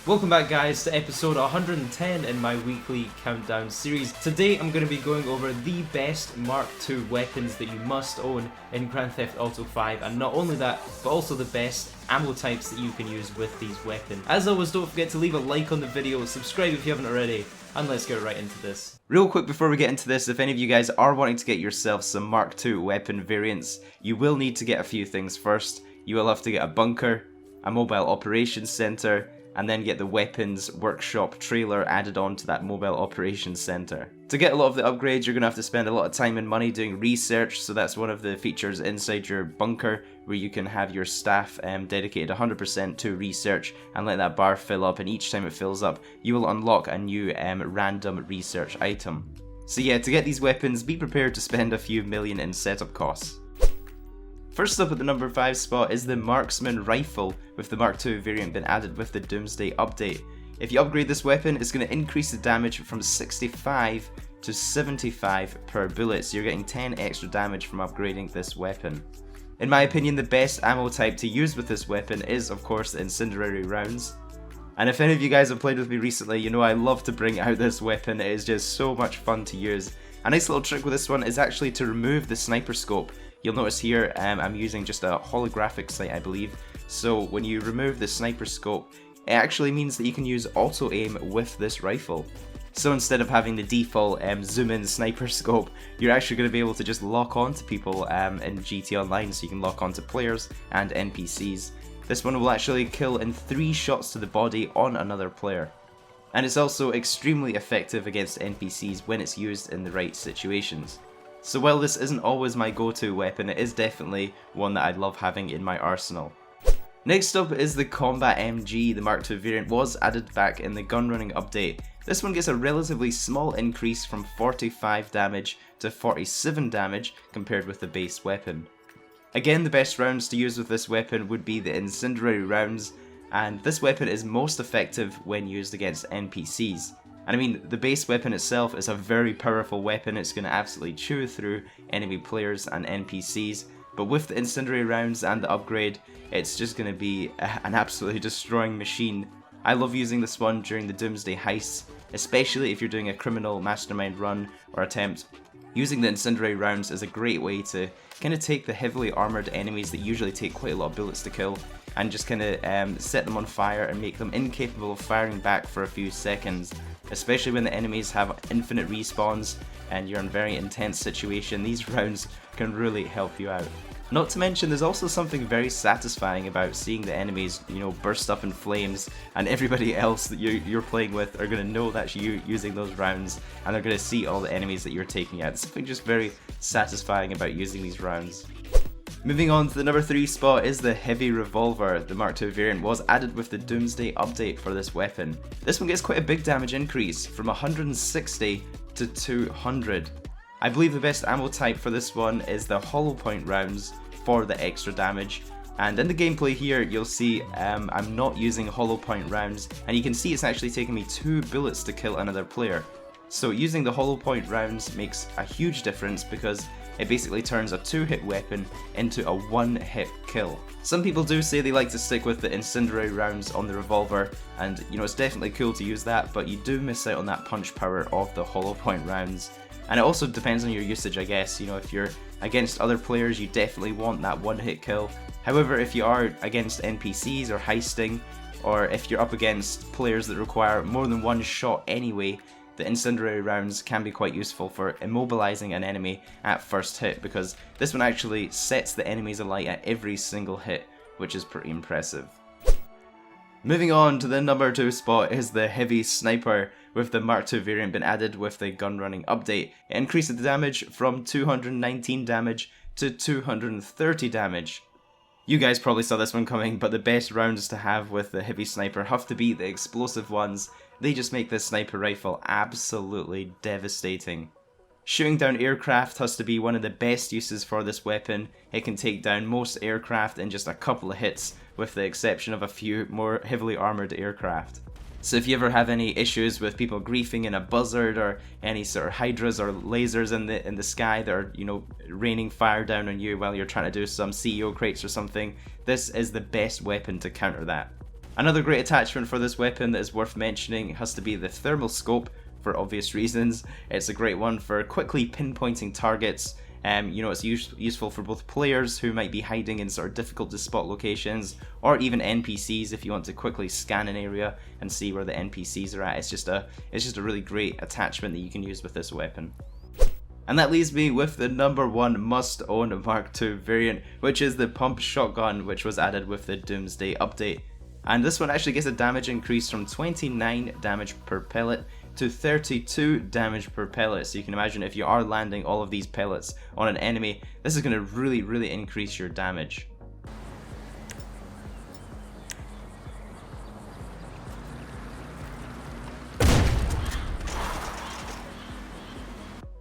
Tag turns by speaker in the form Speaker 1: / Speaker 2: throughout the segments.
Speaker 1: Welcome back guys to episode 110 in my weekly countdown series. Today I'm going to be going over the best Mark II weapons that you must own in Grand Theft Auto 5, and not only that, but also the best ammo types that you can use with these weapons. As always, don't forget to leave a like on the video, subscribe if you haven't already, and let's get right into this. Real quick before we get into this, if any of you guys are wanting to get yourself some Mark II weapon variants, you will need to get a few things first. You will have to get a bunker, a mobile operations center, and then get the weapons workshop trailer added on to that mobile operations center. To get a lot of the upgrades, you're going to have to spend a lot of time and money doing research, so that's one of the features inside your bunker where you can have your staff dedicated 100% to research and let that bar fill up, and each time it fills up you will unlock a new random research item. So yeah, to get these weapons, be prepared to spend a few million in setup costs. First up at the number 5 spot is the Marksman rifle, with the Mark II variant being added with the Doomsday update. If you upgrade this weapon, it's going to increase the damage from 65 to 75 per bullet, so you're getting 10 extra damage from upgrading this weapon. In my opinion, the best ammo type to use with this weapon is of course the Incendiary rounds. And if any of you guys have played with me recently, you know I love to bring out this weapon. It is just so much fun to use. A nice little trick with this one is actually to remove the sniper scope. You'll notice here I'm using just a holographic sight, I believe. So when you remove the sniper scope, it actually means that you can use auto aim with this rifle. So instead of having the default zoom in sniper scope, you're actually going to be able to just lock on to people in GT Online, so you can lock on to players and NPCs. This one will actually kill in 3 shots to the body on another player. And it's also extremely effective against NPCs when it's used in the right situations. So while this isn't always my go-to weapon, it is definitely one that I love having in my arsenal. Next up is the Combat MG. The Mark II variant was added back in the gunrunning update. This one gets a relatively small increase from 45 damage to 47 damage compared with the base weapon. Again, the best rounds to use with this weapon would be the Incendiary rounds, and this weapon is most effective when used against NPCs. And I mean, the base weapon itself is a very powerful weapon. It's going to absolutely chew through enemy players and NPCs, but with the Incendiary rounds and the upgrade, it's just going to be an absolutely destroying machine. I love using this one during the Doomsday heists, especially if you're doing a criminal mastermind run or attempt. Using the Incendiary rounds is a great way to kind of take the heavily armoured enemies that usually take quite a lot of bullets to kill, and just kind of set them on fire and make them incapable of firing back for a few seconds. Especially when the enemies have infinite respawns and you're in a very intense situation, these rounds can really help you out. Not to mention, there's also something very satisfying about seeing the enemies, you know, burst up in flames, and everybody else that you're playing with are going to know that you're using those rounds, and they're going to see all the enemies that you're taking out. There's something just very satisfying about using these rounds. Moving on to the number 3 spot is the Heavy Revolver. The Mark II variant was added with the Doomsday update for this weapon. This one gets quite a big damage increase from 160 to 200. I believe the best ammo type for this one is the hollow point rounds for the extra damage. And in the gameplay here, you'll see I'm not using hollow point rounds, and you can see it's actually taking me 2 bullets to kill another player. So using the hollow point rounds makes a huge difference because it basically turns a 2-hit weapon into a 1-hit kill. Some people do say they like to stick with the Incendiary rounds on the revolver, and you know, it's definitely cool to use that, but you do miss out on that punch power of the hollow point rounds. And it also depends on your usage, I guess. You know, if you're against other players, you definitely want that 1-hit kill. However, if you are against NPCs or heisting, or if you're up against players that require more than 1 shot anyway, the Incendiary rounds can be quite useful for immobilizing an enemy at first hit, because this one actually sets the enemies alight at every single hit, which is pretty impressive. Moving on to the number 2 spot is the Heavy Sniper, with the Mark II variant being added with the gunrunning update. It increases the damage from 219 damage to 230 damage. You guys probably saw this one coming, but the best rounds to have with the Heavy Sniper have to be the explosive ones. They just make this sniper rifle absolutely devastating. Shooting down aircraft has to be one of the best uses for this weapon. It can take down most aircraft in just a couple of hits, with the exception of a few more heavily armoured aircraft. So if you ever have any issues with people griefing in a buzzard, or any sort of hydras or lasers in the sky that are, you know, raining fire down on you while you're trying to do some CEO crates or something, this is the best weapon to counter that. Another great attachment for this weapon that is worth mentioning has to be the thermal scope, for obvious reasons. It's a great one for quickly pinpointing targets. You know, it's useful for both players who might be hiding in sort of difficult to spot locations, or even NPCs if you want to quickly scan an area and see where the NPCs are at. It's just a really great attachment that you can use with this weapon. And that leaves me with the #1 must-own Mark II variant, which is the pump shotgun, which was added with the Doomsday update. And this one actually gets a damage increase from 29 damage per pellet to 32 damage per pellet. So you can imagine if you are landing all of these pellets on an enemy, this is going to really increase your damage.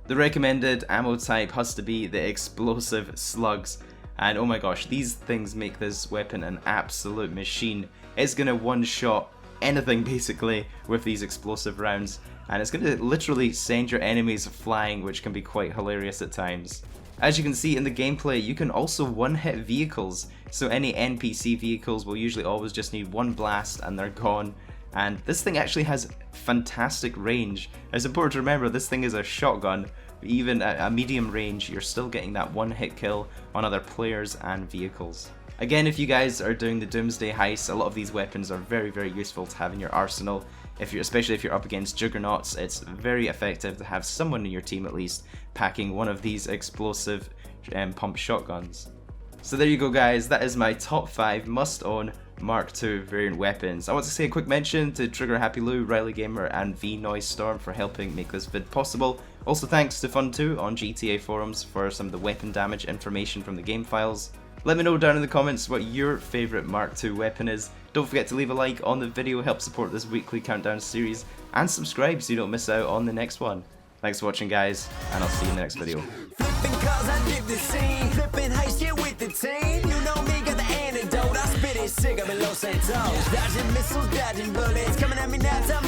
Speaker 1: The recommended ammo type has to be the explosive slugs. And oh my gosh, these things make this weapon an absolute machine. It's going to one-shot anything basically with these explosive rounds, and it's going to literally send your enemies flying, which can be quite hilarious at times. As you can see in the gameplay, you can also one-hit vehicles, so any NPC vehicles will usually always just need one blast and they're gone. And this thing actually has fantastic range. It's important to remember this thing is a shotgun, but even at a medium range you're still getting that one-hit kill on other players and vehicles. Again, if you guys are doing the Doomsday heist, a lot of these weapons are very useful to have in your arsenal. Especially if you're up against juggernauts, it's very effective to have someone in your team at least packing one of these explosive pump shotguns. So there you go guys, that is my top 5 must-own Mark II variant weapons. I want to say a quick mention to Trigger Happy Lou, Riley Gamer and V Noise Storm for helping make this vid possible. Also thanks to Fun2 on GTA forums for some of the weapon damage information from the game files. Let me know down in the comments what your favourite Mark II weapon is. Don't forget to leave a like on the video, help support this weekly countdown series, and subscribe so you don't miss out on the next one. Thanks for watching guys, and I'll see you in the next video. Sick, I'm in Los Santos, dodging missiles, dodging bullets, coming at me now, tell me